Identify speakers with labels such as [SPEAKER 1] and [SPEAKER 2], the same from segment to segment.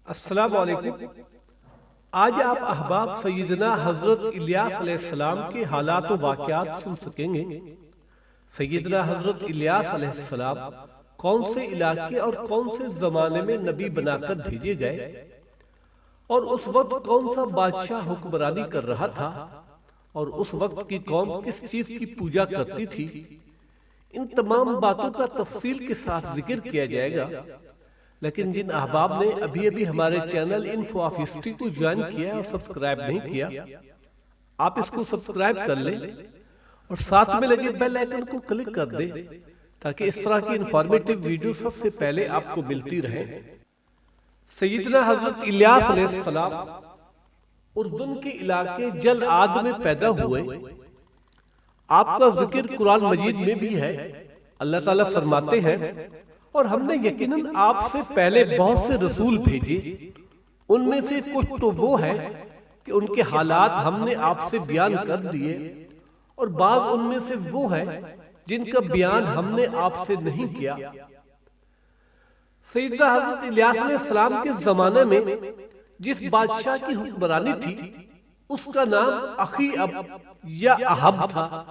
[SPEAKER 1] السلام علیکم۔ آج آپ احباب سیدنا حضرت الیاس علیہ السلام کے حالات و واقعات سن سکیں گے۔ سیدنا حضرت الیاس علیہ السلام کون سے علاقے اور کون سے زمانے میں نبی بنا کر بھیجے گئے، اور اس وقت کون سا بادشاہ حکمرانی کر رہا تھا، اور اس وقت کی قوم کس چیز کی پوجا کرتی تھی، ان تمام باتوں کا تفصیل کے ساتھ ذکر کیا جائے گا۔ لیکن جن احباب نے ابھی ہمارے چینل انفو آف ہسٹری کو جوائن کیا اور سبسکرائب نہیں کیا، آپ اس کو سبسکرائب کر لیں اور ساتھ میں لگے بیل آئیکن کو کلک کر دیں تاکہ اس طرح کی انفارمیٹیو ویڈیو سب سے پہلے آپ کو ملتی رہے۔ سیدنا حضرت الیاس علیہ السلام اردن کے علاقے جل عاد میں پیدا ہوئے۔ آپ کا ذکر قرآن مجید میں بھی ہے۔ اللہ تعالیٰ فرماتے ہیں، اور ہم نے یقیناً آپ سے پہلے بہت سے رسول بھیجے، ان میں سے کچھ تو وہ ہے کہ ان کے حالات ہم نے آپ سے بیان کر دیے، اور بعض ان میں سے وہ ہے جن کا بیان ہم نے آپ سے نہیں کیا۔ سیدنا حضرت الیاس علیہ السلام کے زمانے میں جس بادشاہ کی حکمرانی تھی اس کا نام اخی اب یا احب تھا۔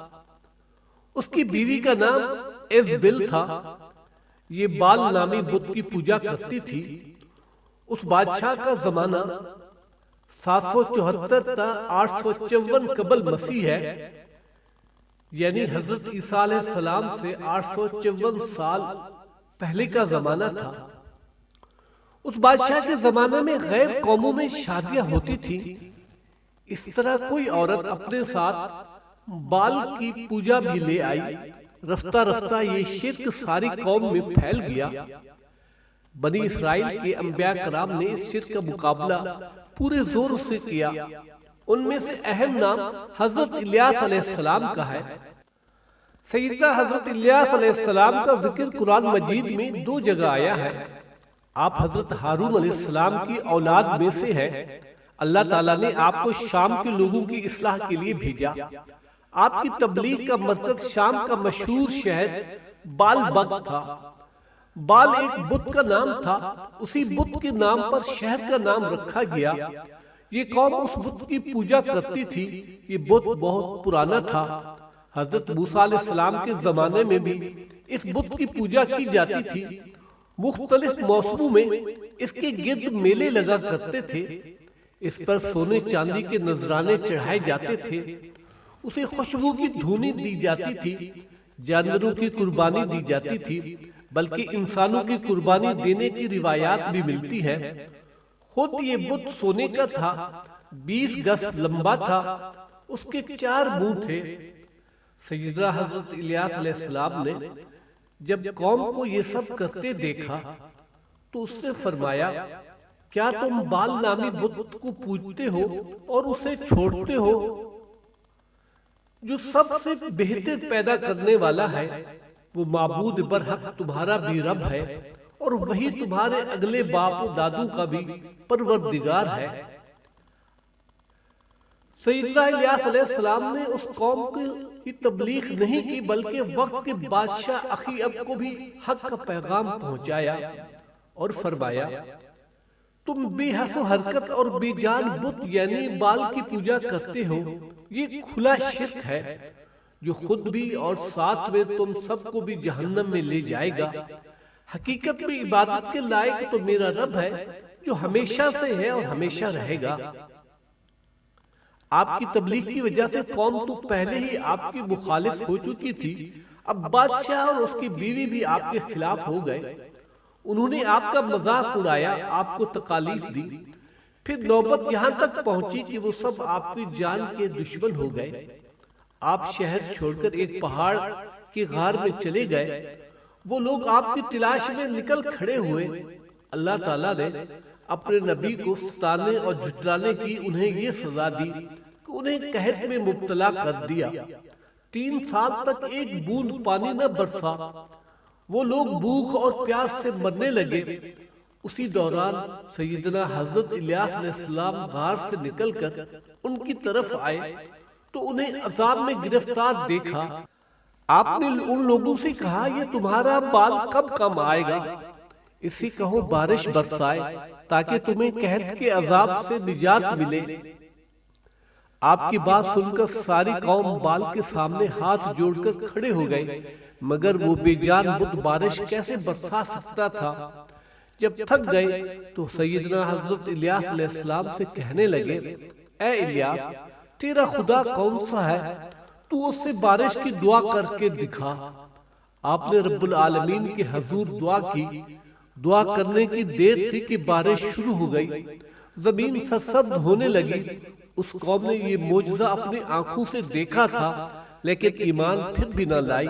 [SPEAKER 1] اس کی بیوی کا نام ایزبل تھا۔ یہ بال نامی بت کی پوجا کرتی تھی۔ اس بادشاہ کا زمانہ 774 تا 854 قبل مسیح ہے، یعنی حضرت عیسیٰ علیہ السلام سے 854 سال پہلے کا زمانہ تھا۔ اس بادشاہ کے زمانے میں غیر قوموں میں شادیاں ہوتی تھی۔ اس طرح کوئی عورت اپنے ساتھ بال کی پوجا بھی لے آئی۔ رفتہ رفتہ یہ شرک ساری قوم میں پھیل گیا۔ بنی اسرائیل کے انبیاء کرام نے اس شرک کا مقابلہ پورے زور سے کیا۔ ان میں سے اہم نام حضرت الیاس علیہ السلام کا ہے۔ سیدنا حضرت الیاس علیہ السلام کا ذکر قرآن مجید میں 2 جگہ آیا ہے۔ آپ حضرت ہارون علیہ السلام کی اولاد میں سے ہیں۔ اللہ تعالیٰ نے آپ کو شام کے لوگوں کی اصلاح کے لیے بھیجا۔ آپ کی تبلیغ کا مرکز شام کا مشہور شہر بال بک تھا۔ بال ایک بت کا نام تھا، اسی بت کے نام پر شہر کا نام رکھا گیا۔ یہ قوم اس بت کی پوجا کرتی تھی۔ یہ بت بہت پرانا تھا۔ حضرت موسیٰ علیہ السلام کے زمانے میں بھی اس بت کی پوجا کی جاتی تھی۔ مختلف موسموں میں اس کے گرد میلے لگا کرتے تھے۔ اس پر سونے چاندی کے نذرانے چڑھائے جاتے تھے۔ اسے خوشبو کی دھونی دی جاتی تھی۔ جانوروں کی قربانی دی جاتی تھی، بلکہ انسانوں کی قربانی دینے کی روایات بھی ملتی ہے۔ خود یہ بت سونے کا تھا، 20 گز لمبا تھا، اس کے 4 منہ تھے۔ سیدنا حضرت الیاس علیہ السلام نے جب قوم کو یہ سب کرتے دیکھا تو اس سے فرمایا، کیا تم بال نامی بت کو پوجتے ہو اور اسے چھوڑتے ہو؟ جو سب سے بہتر پیدا کرنے والا ہے، وہ معبود برحق تمہارا بھی رب ہے، اور وہی تمہارے اگلے باپ و دادوں کا بھی پروردگار ہے۔ سیدنا الیاس علیہ السلام نے اس قوم کی تبلیغ نہیں کی، بلکہ وقت کے بادشاہ اخی اب کو بھی حق کا پیغام پہنچایا اور فرمایا، تم بے حس و حرکت اور بے جان بت یعنی بال کی پوجا کرتے ہو۔ یہ کھلا شرک ہے جو خود بھی اور ساتھ میں تم سب کو بھی جہنم میں لے جائے گا۔ حقیقت میں عبادت کے لائق تو میرا رب ہے جو ہمیشہ سے ہے اور ہمیشہ رہے گا۔ آپ کی تبلیغ کی وجہ سے قوم تو پہلے ہی آپ کی مخالف ہو چکی تھی، اب بادشاہ اور اس کی بیوی بھی آپ کے خلاف ہو گئے۔ انہوں نے آپ کا مذاق اڑایا، آپ کو تکالیف دی، پھر نوبت یہاں تک پہنچی کہ وہ سب آپ کی جان کے دشمن ہو گئے۔ آپ شہر چھوڑ کر ایک پہاڑ کے غار میں چلے گئے۔ وہ لوگ آپ کی تلاش میں نکل کھڑے ہوئے۔ اللہ تعالیٰ نے اپنے نبی کو ستانے اور جھٹلانے کی انہیں یہ سزا دی کہ انہیں قحط میں مبتلا کر دیا۔ 3 سال تک ایک بوند پانی نہ برسا۔ وہ لوگ بھوک اور پیاس سے مرنے لگے۔ اسی دوران سیدنا حضرت الیاس علیہ السلام غار سے نکل کر ان کی طرف آئے تو انہیں عذاب میں گرفتار دیکھا۔ آپ نے ان لوگوں سے کہا، یہ تمہارا بال کب کم آئے گا؟ اسی کہو بارش برسائے تاکہ تمہیں قحط کے عذاب سے نجات ملے۔ آپ کی بات سن کر ساری قوم بال کے سامنے ہاتھ جوڑ کر کھڑے ہو گئے، مگر وہ بے جان بت بارش کیسے برسا سکتا تھا؟ جب تھک گئے تو سیدنا حضرت الیاس علیہ السلام سے کہنے لگے، اے الیاس، تیرا خدا کون سا ہے؟ تو اس سے بارش کی دعا کر کے دکھا۔ آپ نے رب العالمین کے حضور دعا کی۔ دعا کرنے کی دیر تھی کہ بارش شروع ہو گئی، زمین سرسبز ہونے لگی۔ اس قوم نے یہ معجزہ اپنی آنکھوں سے دیکھا تھا، لیکن ایمان پھر بھی نہ لائی،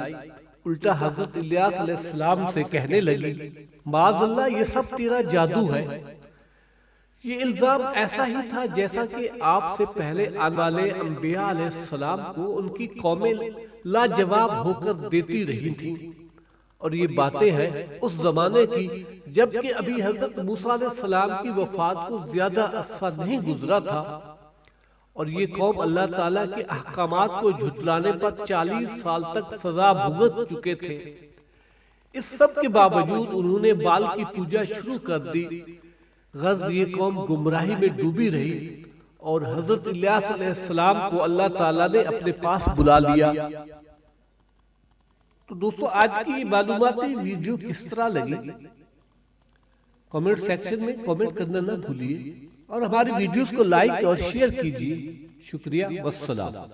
[SPEAKER 1] الٹا حضرت الیاس علیہ السلام سے کہنے لگی، معاذ اللہ، یہ سب تیرا جادو ہے۔ یہ الزام ایسا ہی تھا جیسا کہ آپ سے پہلے آنے والے انبیاء علیہ السلام کو ان کی قومیں لاجواب ہو کر دیتی رہی تھیں، اور یہ باتیں ہیں اس زمانے کی جبکہ ابھی حضرت موسیٰ علیہ السلام کی وفات کو زیادہ عرصہ نہیں گزرا تھا، اور یہ قوم اللہ تعالیٰ کے احکامات کو جھٹلانے پر 40 سال تک سزا بھگت چکے تھے۔ اس سب کے باوجود انہوں نے بال کی پوجا شروع کر دی۔ غرض یہ قوم گمراہی میں ڈوبی رہی، اور حضرت الیاس علیہ السلام کو اللہ تعالیٰ نے اپنے پاس بلا لیا۔ تو دوستو، آج کی یہ معلوماتی ویڈیو کس طرح لگی؟ کامنٹ سیکشن میں کامنٹ کرنا نہ بھولیے، اور ہماری ویڈیوز کو لائک اور شیئر کیجیے۔ شکریہ، والسلام۔